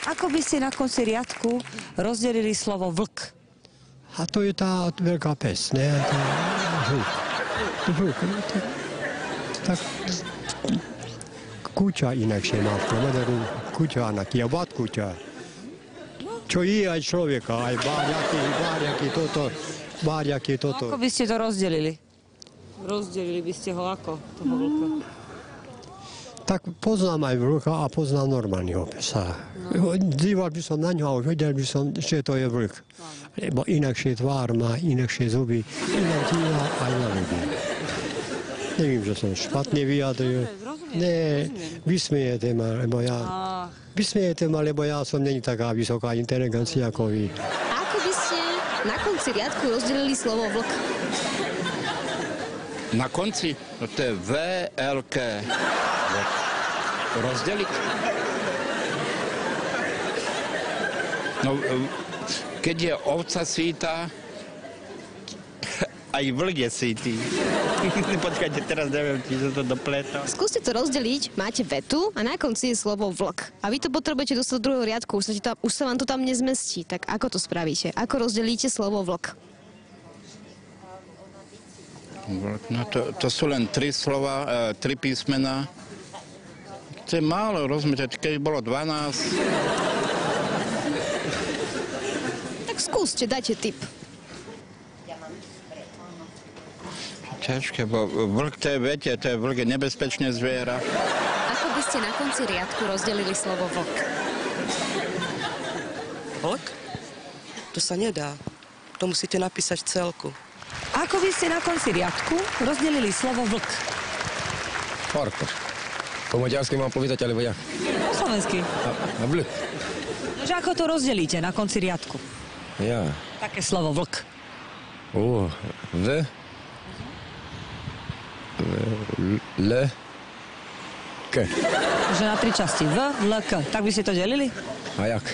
Ako by ste na konci riadku rozdelili slovo vlk? A to je tá veľká pes, ne? To je vlk. Vlk. Tak kuťa inakšie má v tom, kuťa anaký, a bát kuťa. Čo je aj človeka, aj báďaky toto. Ako by ste to rozdelili? Rozdelili by ste ho ako, toho vlka? Tak poznám aj vlka a poznám normálneho pesa. Díval by som na ňo a vedel by som, že to je vlk. Lebo inakšie tvár má, inakšie zuby, inak díva aj na ľudí. Nevím, že som špatne vyjadril. Ne, vysmiejete ma, lebo ja som není taká vysoká inteligencia ako vy. A ako by ste na konci riadku rozdelili slovo vlk? Na konci? No to je VLK. Rozdeliť? No, keď je ovca svíta, aj vlk je svítý. Počkajte, teraz neviem, či sa to dopletá. Skúste to rozdeliť, máte vetu a na konci je slovo vlk. A vy to potrebujete dostať do druhého riadku, už sa vám to tam nezmestí. Tak ako to spravíte? Ako rozdelíte slovo vlk? No to sú len 3 slova, 3 písmená. To je málo, rozumiete, keď bolo 12. Tak skúste, dajte tip. Ťažké, bo vlk, to je, viete, vlk je nebezpečné zviera. Ako by ste na konci riadku rozdelili slovo vlk? Vlk? To sa nedá. To musíte napísať v celku. Ako by ste na konci riadku rozdelili slovo vlk? Orko. Po maďarsky mám povedať, alebo ja? Po slovensky. A vlk. Nože ako to rozdelíte na konci riadku? Ja. Také slovo vlk. K. Že na 3 časti. V, L, K. Tak by ste to delili? A jak?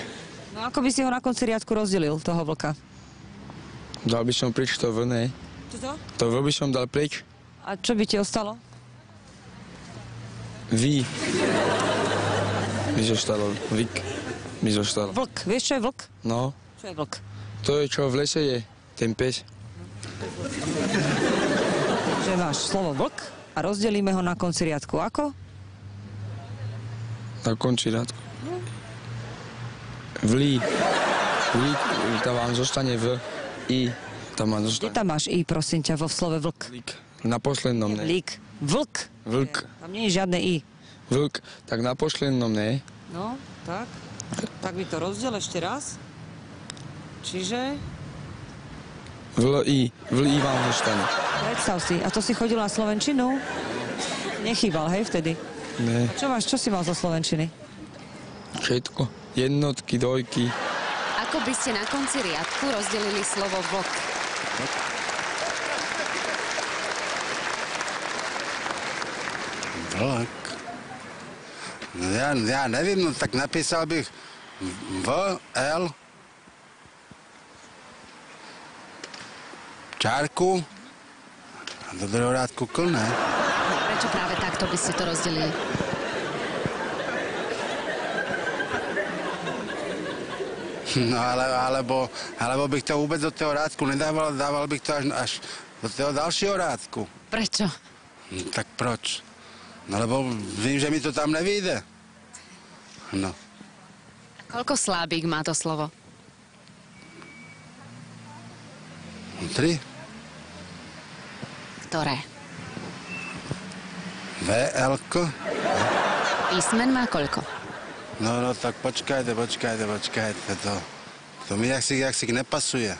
No ako by ste ho na konci riadku rozdelil, toho vlka? Dal by som preč to V, ne? Čo? To V by som dal preč. A čo by ti ostalo? Vy. Mi zostalo. Vik. Mi zostalo. Vlk. Vieš, čo je vlk? No. Čo je vlk? To je, čo v lese je. Ten pes. Že máš slovo vlk a rozdelíme ho na konci riadku. Ako? Na konci riadku. Vlí. Vlí, tam vám zostane V. I. Tam vám Kde zostane. tam máš I, prosím ťa, vo slove vlk? Lík. Na poslednom, ne? Lík. Vlk. Vlk. Tam nie je žiadne I. Vlk. Tak na poslednom, ne? No, tak. Tak mi to rozdiel ešte raz. Čiže... Vl-I. Vl-I vám zostane. Predstav si. A to si chodil na slovenčinu? Nechýbal, hej, vtedy? Ne. A čo si mal zo slovenčiny? Všetko. Jednotky, dvojky. Ako by ste na konci riadku rozdelili slovo vlk? Vlk. No ja nevím, no tak napísal bych V, L, čárku a do druhého rádku K, ne? Prečo práve takto by ste to rozdelili? No alebo bych to vůbec do toho rádku nedával, dával bych to až do toho dalšího rádku. Prečo? No, tak proč? No lebo vím, že mi to tam nevyjde. No. Koľko slábík má to slovo? 3. Ktoré? V, L, K. Písmen má koľko? No tak počkajte. To mi jaksi nepasuje.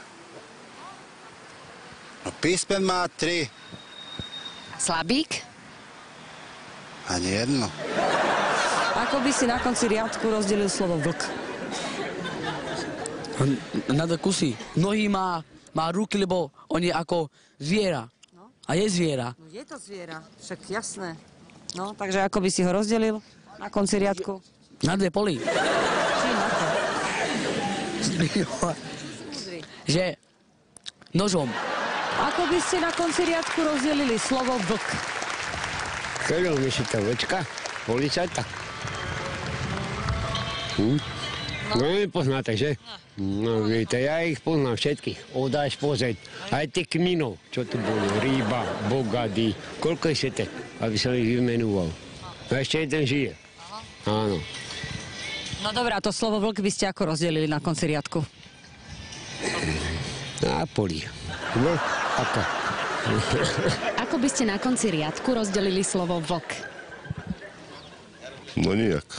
No písmen má 3. Slabík? Ani jedno. Ako by si na konci riadku rozdelil slovo vlk? Na to kusy. Nohy má ruky, lebo on je ako zviera. No. A je zviera. No je to zviera, však jasné. No, takže ako by si ho rozdelil na konci riadku? Na 2 poli. Čím ako? Že nožom. Ako by ste na konci riadku rozdelili slovo vlk? Keďal mi si tá večka, policajta. No nepoznáte, že? No viete, ja ich poznám všetkých. Od až pozrieť. Aj tie kminov, čo tu boli. Rýba, bogady. Koľko chcete, aby som ich vymenoval. No ešte jeden žije. Áno. No dobré, a to slovo vlk by ste ako rozdelili na konci riadku? Na poli. Vlk, ako? Ako by ste na konci riadku rozdelili slovo vlk? No nijak.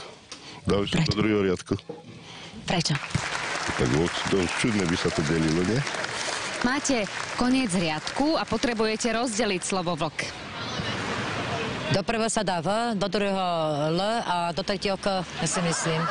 Dali som do druhého riadku. Prečo? Tak dosť čudne by sa to delilo, nie? Máte koniec riadku a potrebujete rozdeliť slovo vlk. Do prvého sa dá V, do druhého L a do tretieho K, ja si myslím.